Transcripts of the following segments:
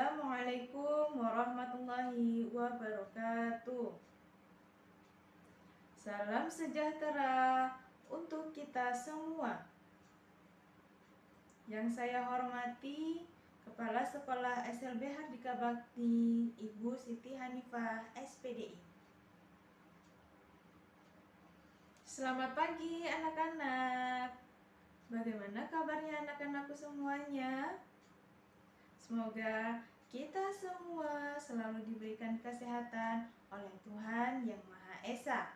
Assalamualaikum warahmatullahi wabarakatuh. Salam sejahtera untuk kita semua. Yang saya hormati Kepala Sekolah SLB Hardika Bakti, Ibu Siti Hanifah, SPDI. Selamat pagi anak-anak. Bagaimana kabarnya anak-anakku semuanya? Semoga kita semua selalu diberikan kesehatan oleh Tuhan Yang Maha Esa.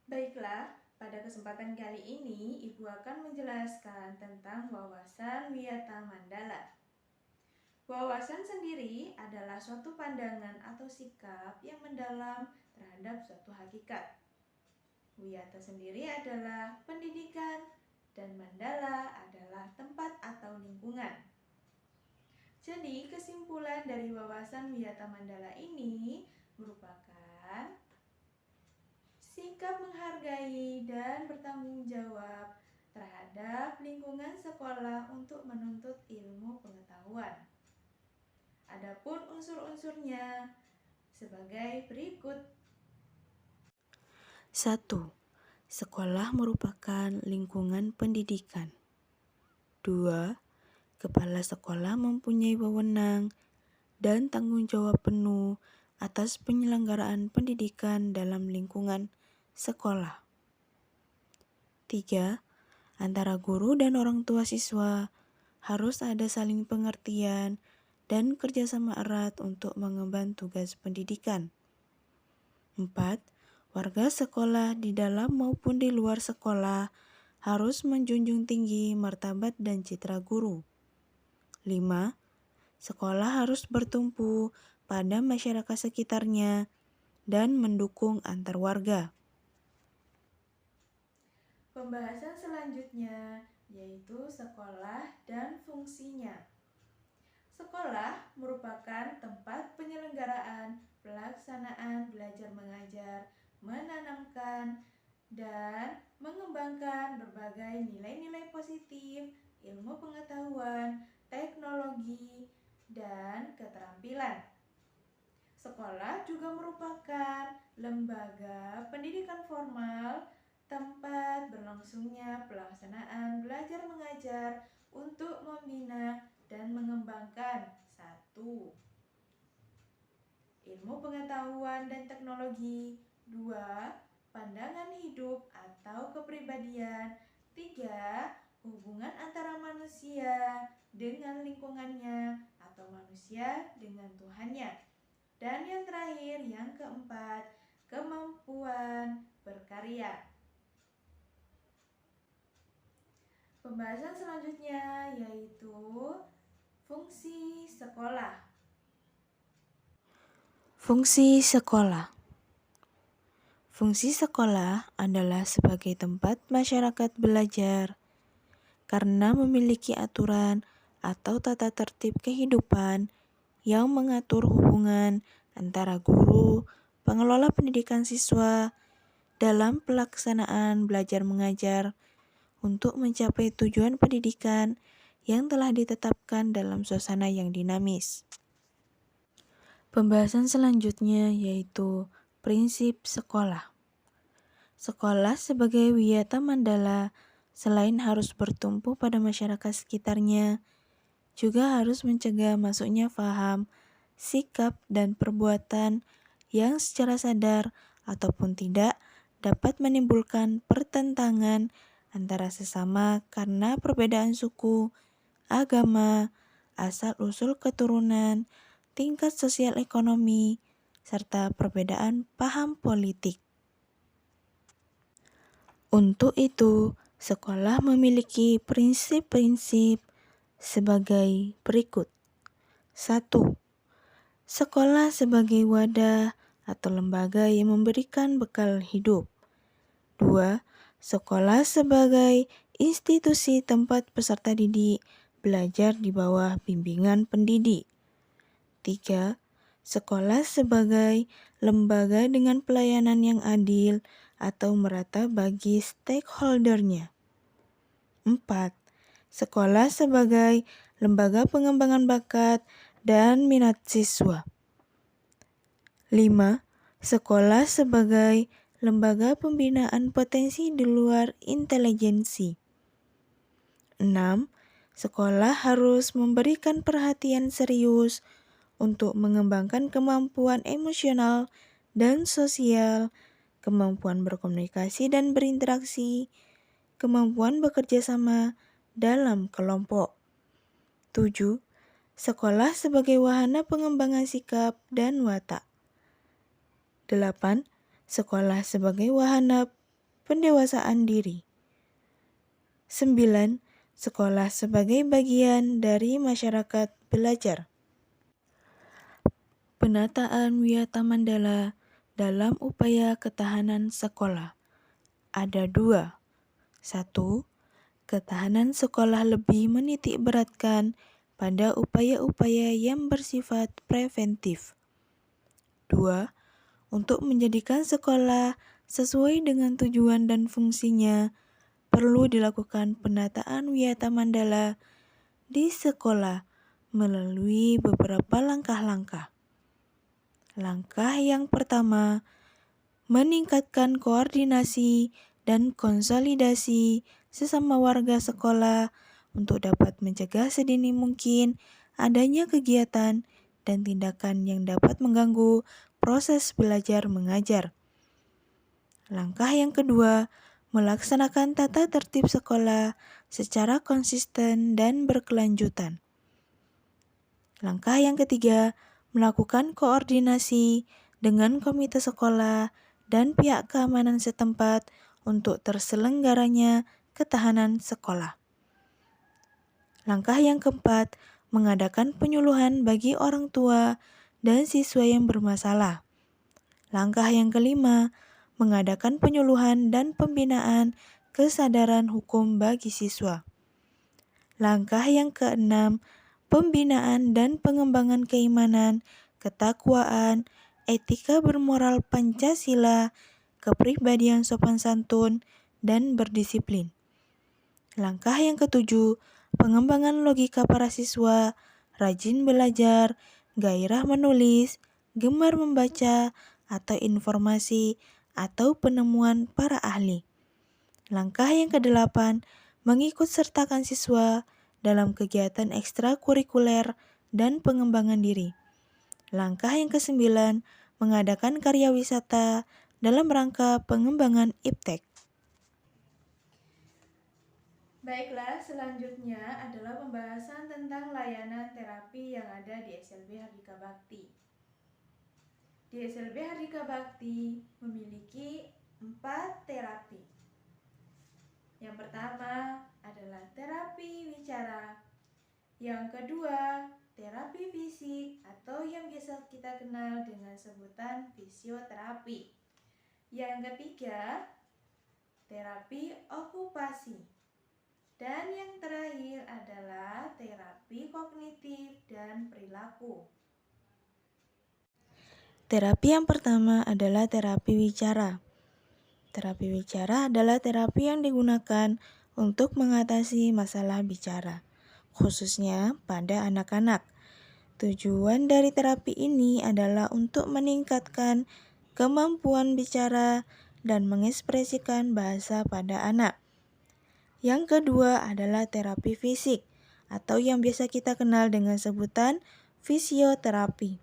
Baiklah, pada kesempatan kali ini Ibu akan menjelaskan tentang wawasan Wiyata Mandala. Wawasan sendiri adalah suatu pandangan atau sikap yang mendalam terhadap suatu hakikat. Wiyata sendiri adalah pendidikan dan mandala adalah tempat atau lingkungan. Jadi kesimpulan dari wawasan Wiyata Mandala ini merupakan sikap menghargai dan bertanggung jawab terhadap lingkungan sekolah untuk menuntut ilmu pengetahuan. Adapun unsur-unsurnya sebagai berikut. 1. Sekolah merupakan lingkungan pendidikan. 2. Kepala sekolah mempunyai wewenang dan tanggung jawab penuh atas penyelenggaraan pendidikan dalam lingkungan sekolah. 3. Antara guru dan orang tua siswa harus ada saling pengertian dan kerjasama erat untuk mengemban tugas pendidikan. 4. Warga sekolah di dalam maupun di luar sekolah harus menjunjung tinggi martabat dan citra guru. 5. Sekolah harus bertumpu pada masyarakat sekitarnya dan mendukung antar warga. Pembahasan selanjutnya yaitu sekolah dan fungsinya. Sekolah merupakan tempat penyelenggaraan pelaksanaan belajar mengajar, menanamkan dan mengembangkan berbagai nilai-nilai positif, ilmu pengetahuan, teknologi, dan keterampilan. Sekolah juga merupakan lembaga pendidikan formal, tempat berlangsungnya pelaksanaan belajar mengajar untuk membina dan mengembangkan 1. Ilmu pengetahuan dan teknologi. 2. Pandangan hidup atau kepribadian. 3. Hubungan antara manusia dengan lingkungannya atau manusia dengan Tuhannya. Dan yang terakhir, yang keempat, kemampuan berkarya. Pembahasan selanjutnya yaitu fungsi sekolah. Fungsi sekolah. Fungsi sekolah adalah sebagai tempat masyarakat belajar karena memiliki aturan atau tata tertib kehidupan yang mengatur hubungan antara guru, pengelola pendidikan siswa dalam pelaksanaan belajar mengajar untuk mencapai tujuan pendidikan yang telah ditetapkan dalam suasana yang dinamis. Pembahasan selanjutnya yaitu prinsip sekolah. Sekolah sebagai wiyata mandala selain harus bertumpu pada masyarakat sekitarnya, juga harus mencegah masuknya faham, sikap, dan perbuatan yang secara sadar ataupun tidak dapat menimbulkan pertentangan antara sesama karena perbedaan suku, agama, asal-usul keturunan, tingkat sosial ekonomi, serta perbedaan paham politik. Untuk itu, sekolah memiliki prinsip-prinsip sebagai berikut. 1. Sekolah sebagai wadah atau lembaga yang memberikan bekal hidup. 2. Sekolah sebagai institusi tempat peserta didik belajar di bawah bimbingan pendidik. 3. Sekolah sebagai lembaga dengan pelayanan yang adil atau merata bagi stakeholdernya. 4. Sekolah sebagai lembaga pengembangan bakat dan minat siswa. 5. Sekolah sebagai lembaga pembinaan potensi di luar intelijensi. 6. Sekolah harus memberikan perhatian serius untuk mengembangkan kemampuan emosional dan sosial, kemampuan berkomunikasi dan berinteraksi, kemampuan bekerja sama dalam kelompok. 7. Sekolah sebagai wahana pengembangan sikap dan watak. 8. Sekolah sebagai wahana pendewasaan diri. 9. Sekolah sebagai bagian dari masyarakat belajar. Penataan Wiyata Mandala dalam upaya ketahanan sekolah. Ada 2. 1. Ketahanan sekolah lebih menitik beratkan pada upaya-upaya yang bersifat preventif. 2. Untuk menjadikan sekolah sesuai dengan tujuan dan fungsinya, perlu dilakukan penataan Wiyata Mandala di sekolah melalui beberapa langkah-langkah. Langkah yang pertama, meningkatkan koordinasi dan konsolidasi sesama warga sekolah untuk dapat mencegah sedini mungkin adanya kegiatan dan tindakan yang dapat mengganggu proses belajar mengajar. Langkah yang kedua, melaksanakan tata tertib sekolah secara konsisten dan berkelanjutan. Langkah yang ketiga, melakukan koordinasi dengan komite sekolah dan pihak keamanan setempat untuk terselenggaranya ketahanan sekolah. Langkah yang keempat, mengadakan penyuluhan bagi orang tua dan siswa yang bermasalah. Langkah yang kelima, mengadakan penyuluhan dan pembinaan kesadaran hukum bagi siswa. Langkah yang keenam, pembinaan dan pengembangan keimanan, ketakwaan, etika bermoral Pancasila, kepribadian sopan santun, dan berdisiplin. Langkah yang ketujuh, pengembangan logika para siswa, rajin belajar, gairah menulis, gemar membaca, atau informasi atau penemuan para ahli. Langkah yang kedelapan, mengikut sertakan siswa dalam kegiatan ekstrakurikuler dan pengembangan diri. Langkah yang kesembilan, mengadakan karya wisata dalam rangka pengembangan iptek. Baiklah, selanjutnya adalah pembahasan tentang layanan terapi yang ada di SLB Hardika Bakti. Di SLB Hardika Bakti memiliki 4 terapi. Yang pertama adalah terapi wicara. Yang kedua, terapi fisik atau yang biasa kita kenal dengan sebutan fisioterapi. Yang ketiga, terapi okupasi. Dan yang terakhir adalah terapi kognitif dan perilaku. Terapi yang pertama adalah terapi wicara. Terapi wicara adalah terapi yang digunakan untuk mengatasi masalah bicara, khususnya pada anak-anak. Tujuan dari terapi ini adalah untuk meningkatkan kemampuan bicara dan mengekspresikan bahasa pada anak. Yang kedua adalah terapi fisik atau yang biasa kita kenal dengan sebutan fisioterapi.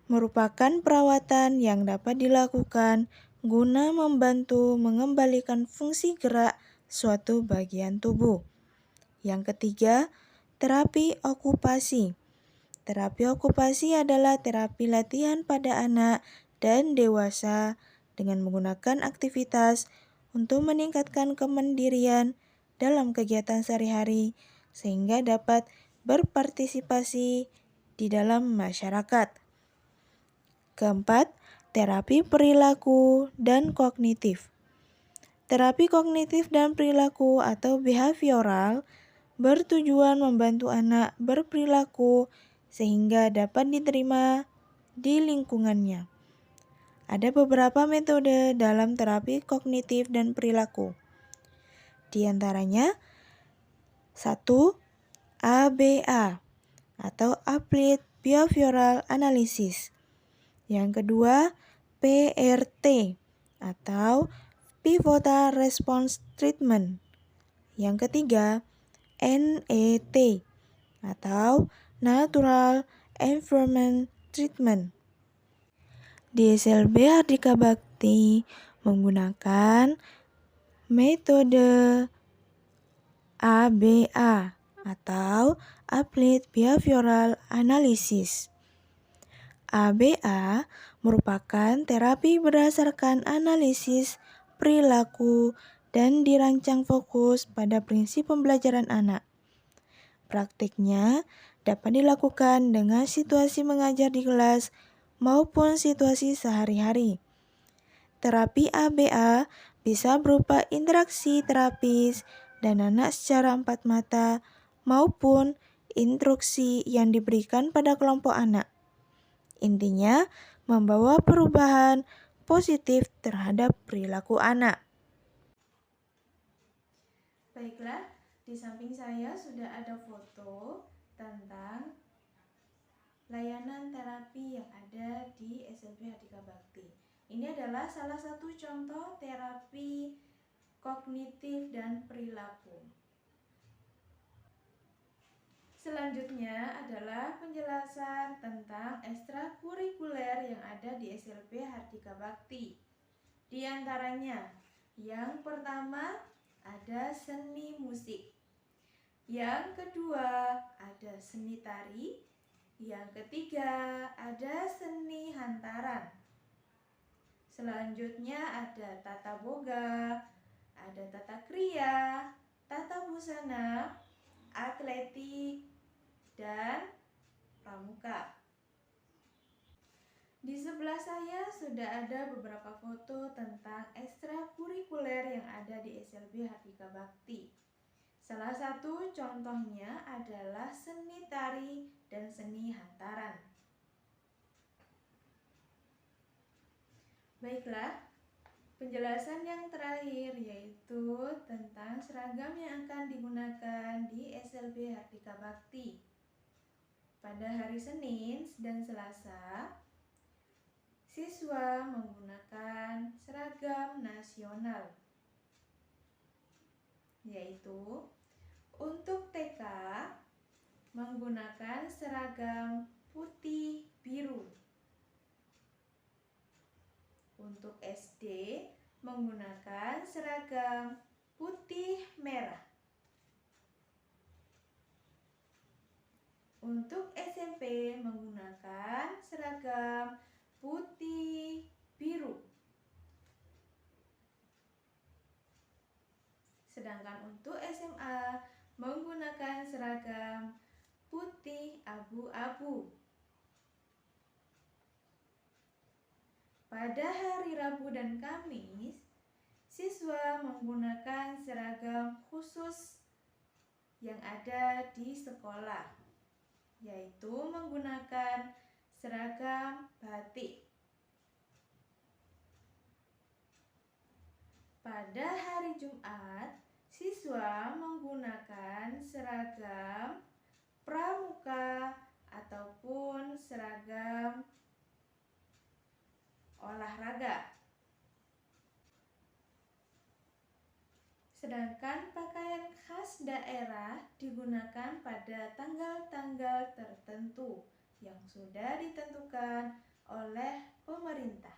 Merupakan perawatan yang dapat dilakukan guna membantu mengembalikan fungsi gerak suatu bagian tubuh. Yang ketiga, terapi okupasi. Terapi okupasi adalah terapi latihan pada anak dan dewasa dengan menggunakan aktivitas untuk meningkatkan kemandirian dalam kegiatan sehari-hari sehingga dapat berpartisipasi di dalam masyarakat. Keempat, terapi perilaku dan kognitif. Terapi kognitif dan perilaku atau behavioral bertujuan membantu anak berperilaku sehingga dapat diterima di lingkungannya. Ada beberapa metode dalam terapi kognitif dan perilaku. Di antaranya 1. ABA atau Applied Behavioral Analysis. Yang kedua, PRT atau Pivotal Response Treatment. Yang ketiga, NET atau Natural Environment Treatment. Di SLB Hardika Bhakti menggunakan metode ABA atau Applied Behavioral Analysis. ABA merupakan terapi berdasarkan analisis perilaku dan dirancang fokus pada prinsip pembelajaran anak. Praktiknya dapat dilakukan dengan situasi mengajar di kelas maupun situasi sehari-hari. Terapi ABA bisa berupa interaksi terapis dan anak secara 4 mata maupun instruksi yang diberikan pada kelompok anak. Intinya, membawa perubahan positif terhadap perilaku anak. Baiklah, di samping saya sudah ada foto tentang layanan terapi yang ada di SLB Hardika Bhakti. Ini adalah salah satu contoh terapi kognitif dan perilaku. Selanjutnya adalah penjelasan tentang ekstrakurikuler yang ada di SLB Hardika Bhakti. Di antaranya, yang pertama ada seni musik. Yang kedua ada seni tari. Yang ketiga ada seni hantaran. Selanjutnya ada tata boga, ada tata kriya, tata busana, atletik, dan pramuka. Di sebelah saya sudah ada beberapa foto tentang ekstrakurikuler yang ada di SLB Hardika Bhakti. Salah satu contohnya adalah seni tari dan seni hantaran. Baiklah, penjelasan yang terakhir yaitu tentang seragam yang akan digunakan di SLB Hardika Bhakti. Pada hari Senin dan Selasa, siswa menggunakan seragam nasional, yaitu untuk TK menggunakan seragam putih biru. Untuk SD menggunakan seragam putih merah. Untuk SMP menggunakan seragam putih biru. Sedangkan untuk SMA menggunakan seragam putih abu-abu. Pada hari Rabu dan Kamis, siswa menggunakan seragam khusus yang ada di sekolah, yaitu menggunakan seragam batik. Pada hari Jumat, siswa menggunakan seragam pramuka ataupun seragam olahraga. Sedangkan pakaian khas daerah digunakan pada tanggal-tanggal tertentu yang sudah ditentukan oleh pemerintah.